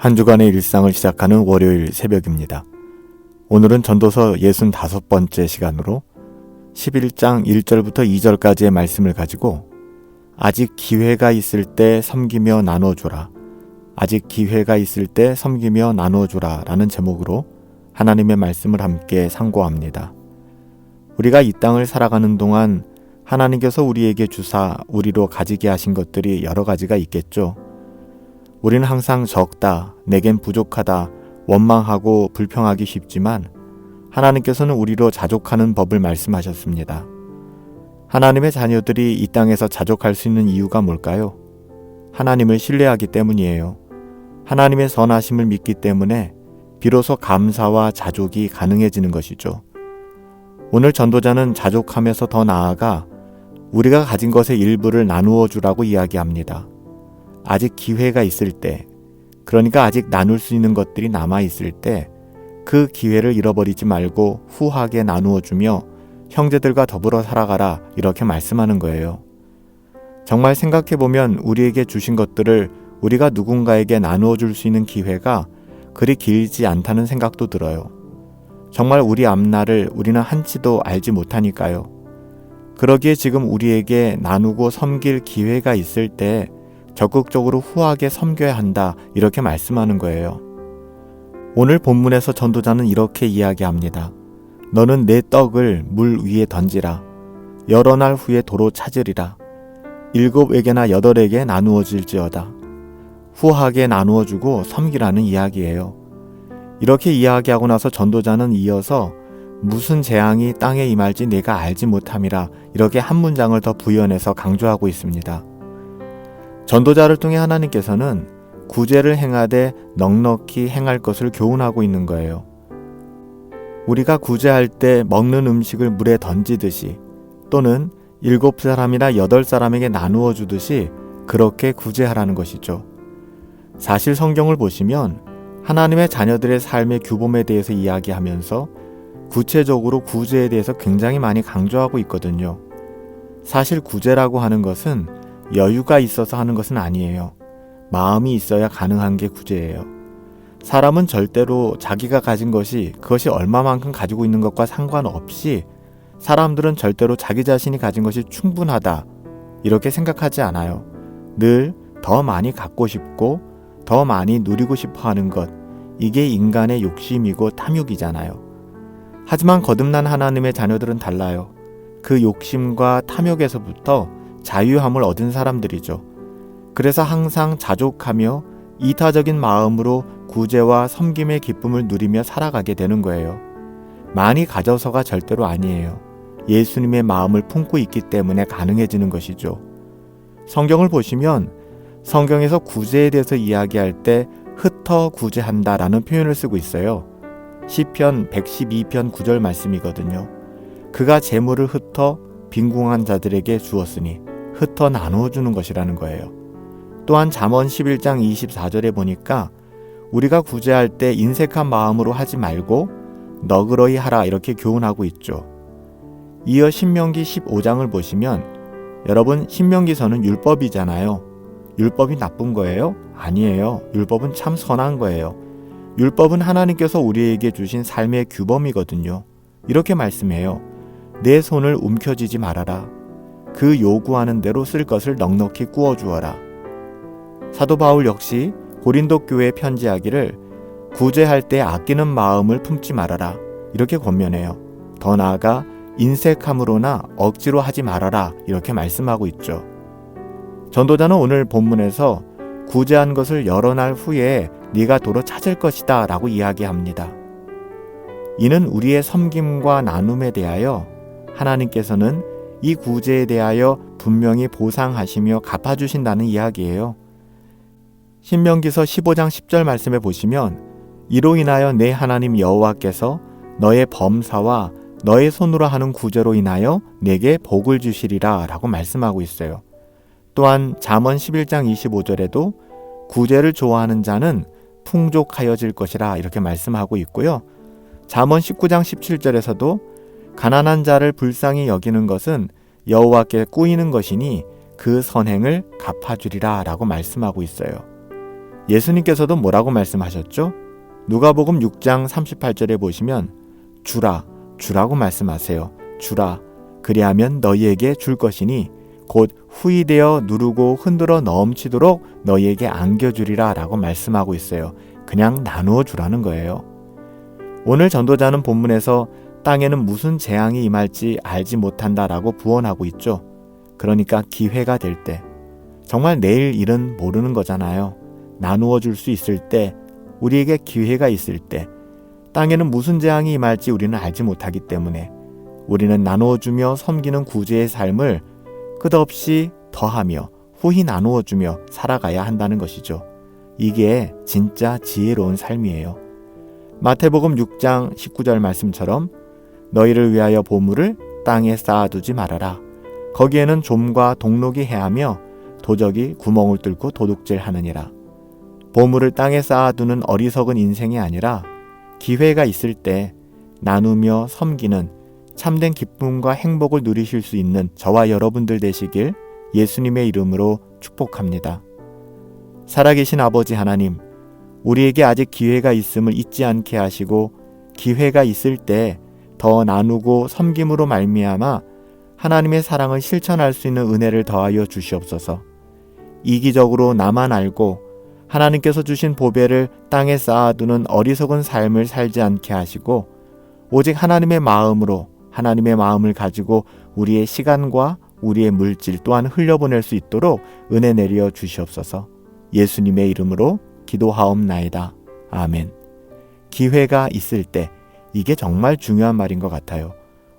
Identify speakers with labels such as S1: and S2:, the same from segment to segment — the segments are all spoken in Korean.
S1: 한 주간의 일상을 시작하는 월요일 새벽입니다. 오늘은 전도서 65번째 시간으로 11장 1절부터 2절까지의 말씀을 가지고 아직 기회가 있을 때 섬기며 나눠주라. 아직 기회가 있을 때 섬기며 나눠주라 라는 제목으로 하나님의 말씀을 함께 상고합니다. 우리가 이 땅을 살아가는 동안 하나님께서 우리에게 주사 우리로 가지게 하신 것들이 여러 가지가 있겠죠. 우리는 항상 적다, 내겐 부족하다, 원망하고 불평하기 쉽지만 하나님께서는 우리로 자족하는 법을 말씀하셨습니다. 하나님의 자녀들이 이 땅에서 자족할 수 있는 이유가 뭘까요? 하나님을 신뢰하기 때문이에요. 하나님의 선하심을 믿기 때문에 비로소 감사와 자족이 가능해지는 것이죠. 오늘 전도자는 자족하면서 더 나아가 우리가 가진 것의 일부를 나누어 주라고 이야기합니다. 아직 기회가 있을 때, 그러니까 아직 나눌 수 있는 것들이 남아있을 때 그 기회를 잃어버리지 말고 후하게 나누어 주며 형제들과 더불어 살아가라 이렇게 말씀하는 거예요. 정말 생각해보면 우리에게 주신 것들을 우리가 누군가에게 나누어 줄 수 있는 기회가 그리 길지 않다는 생각도 들어요. 정말 우리 앞날을 우리는 한치도 알지 못하니까요. 그러기에 지금 우리에게 나누고 섬길 기회가 있을 때 적극적으로 후하게 섬겨야 한다 이렇게 말씀하는 거예요. 오늘 본문에서 전도자는 이렇게 이야기합니다. 너는 내 떡을 물 위에 던지라. 여러 날 후에 도로 찾으리라. 7에게나 8에게 나누어 질지어다. 후하게 나누어 주고 섬기라는 이야기예요. 이렇게 이야기하고 나서 전도자는 이어서 무슨 재앙이 땅에 임할지 내가 알지 못함이라 이렇게 한 문장을 더 부연해서 강조하고 있습니다. 전도자를 통해 하나님께서는 구제를 행하되 넉넉히 행할 것을 교훈하고 있는 거예요. 우리가 구제할 때 먹는 음식을 물에 던지듯이 또는 7사람이나 8사람에게 나누어 주듯이 그렇게 구제하라는 것이죠. 사실 성경을 보시면 하나님의 자녀들의 삶의 규범에 대해서 이야기하면서 구체적으로 구제에 대해서 굉장히 많이 강조하고 있거든요. 사실 구제라고 하는 것은 여유가 있어서 하는 것은 아니에요. 마음이 있어야 가능한 게 구제예요. 사람은 절대로 자기가 가진 것이 그것이 얼마만큼 가지고 있는 것과 상관없이 사람들은 절대로 자기 자신이 가진 것이 충분하다 이렇게 생각하지 않아요. 늘 더 많이 갖고 싶고 더 많이 누리고 싶어 하는 것, 이게 인간의 욕심이고 탐욕이잖아요. 하지만 거듭난 하나님의 자녀들은 달라요. 그 욕심과 탐욕에서부터 자유함을 얻은 사람들이죠. 그래서 항상 자족하며 이타적인 마음으로 구제와 섬김의 기쁨을 누리며 살아가게 되는 거예요. 많이 가져서가 절대로 아니에요. 예수님의 마음을 품고 있기 때문에 가능해지는 것이죠. 성경을 보시면 성경에서 구제에 대해서 이야기할 때 흩어 구제한다라는 표현을 쓰고 있어요. 시편 112편 9절 말씀이거든요. 그가 재물을 흩어 빈궁한 자들에게 주었으니 흩어 나누어 주는 것이라는 거예요. 또한 잠언 11장 24절에 보니까 우리가 구제할 때 인색한 마음으로 하지 말고 너그러이 하라 이렇게 교훈하고 있죠. 이어 신명기 15장을 보시면 여러분 신명기서는 율법이잖아요. 율법이 나쁜 거예요? 아니에요. 율법은 참 선한 거예요. 율법은 하나님께서 우리에게 주신 삶의 규범이거든요. 이렇게 말씀해요. 내 손을 움켜쥐지 말아라. 그 요구하는 대로 쓸 것을 넉넉히 구워 주어라. 사도 바울 역시 고린도 교회에 편지하기를 구제할 때 아끼는 마음을 품지 말아라 이렇게 권면해요. 더 나아가 인색함으로나 억지로 하지 말아라 이렇게 말씀하고 있죠. 전도자는 오늘 본문에서 구제한 것을 여러 날 후에 네가 도로 찾을 것이다 라고 이야기합니다. 이는 우리의 섬김과 나눔에 대하여 하나님께서는 이 구제에 대하여 분명히 보상하시며 갚아주신다는 이야기예요. 신명기서 15장 10절 말씀에 보시면 이로 인하여 내 하나님 여호와께서 너의 범사와 너의 손으로 하는 구제로 인하여 내게 복을 주시리라 라고 말씀하고 있어요. 또한 잠언 11장 25절에도 구제를 좋아하는 자는 풍족하여질 것이라 이렇게 말씀하고 있고요. 잠언 19장 17절에서도 가난한 자를 불쌍히 여기는 것은 여호와께 꾸이는 것이니 그 선행을 갚아주리라 라고 말씀하고 있어요. 예수님께서도 뭐라고 말씀하셨죠? 누가복음 6장 38절에 보시면 주라고 말씀하세요. 주라. 그리하면 너희에게 줄 것이니 곧 후히되어 누르고 흔들어 넘치도록 너희에게 안겨주리라 라고 말씀하고 있어요. 그냥 나누어 주라는 거예요. 오늘 전도자는 본문에서 땅에는 무슨 재앙이 임할지 알지 못한다라고 부언하고 있죠. 그러니까 기회가 될 때, 정말 내일 일은 모르는 거잖아요. 나누어 줄 수 있을 때, 우리에게 기회가 있을 때, 땅에는 무슨 재앙이 임할지 우리는 알지 못하기 때문에 우리는 나누어 주며 섬기는 구주의 삶을 끝없이 더하며 후히 나누어 주며 살아가야 한다는 것이죠. 이게 진짜 지혜로운 삶이에요. 마태복음 6장 19절 말씀처럼 너희를 위하여 보물을 땅에 쌓아두지 말아라. 거기에는 좀과 동록이 해하며 도적이 구멍을 뚫고 도둑질하느니라. 보물을 땅에 쌓아두는 어리석은 인생이 아니라 기회가 있을 때 나누며 섬기는 참된 기쁨과 행복을 누리실 수 있는 저와 여러분들 되시길 예수님의 이름으로 축복합니다. 살아계신 아버지 하나님, 우리에게 아직 기회가 있음을 잊지 않게 하시고 기회가 있을 때 더 나누고 섬김으로 말미암아 하나님의 사랑을 실천할 수 있는 은혜를 더하여 주시옵소서. 이기적으로 나만 알고 하나님께서 주신 보배를 땅에 쌓아두는 어리석은 삶을 살지 않게 하시고 오직 하나님의 마음으로 하나님의 마음을 가지고 우리의 시간과 우리의 물질 또한 흘려보낼 수 있도록 은혜 내려 주시옵소서. 예수님의 이름으로 기도하옵나이다. 아멘. 기회가 있을 때, 이게 정말 중요한 말인 것 같아요.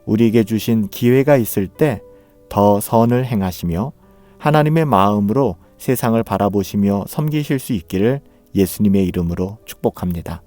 S1: 우리에게 주신 기회가 있을 때 더 선을 행하시며 하나님의 마음으로 세상을 바라보시며 섬기실 수 있기를 예수님의 이름으로 축복합니다.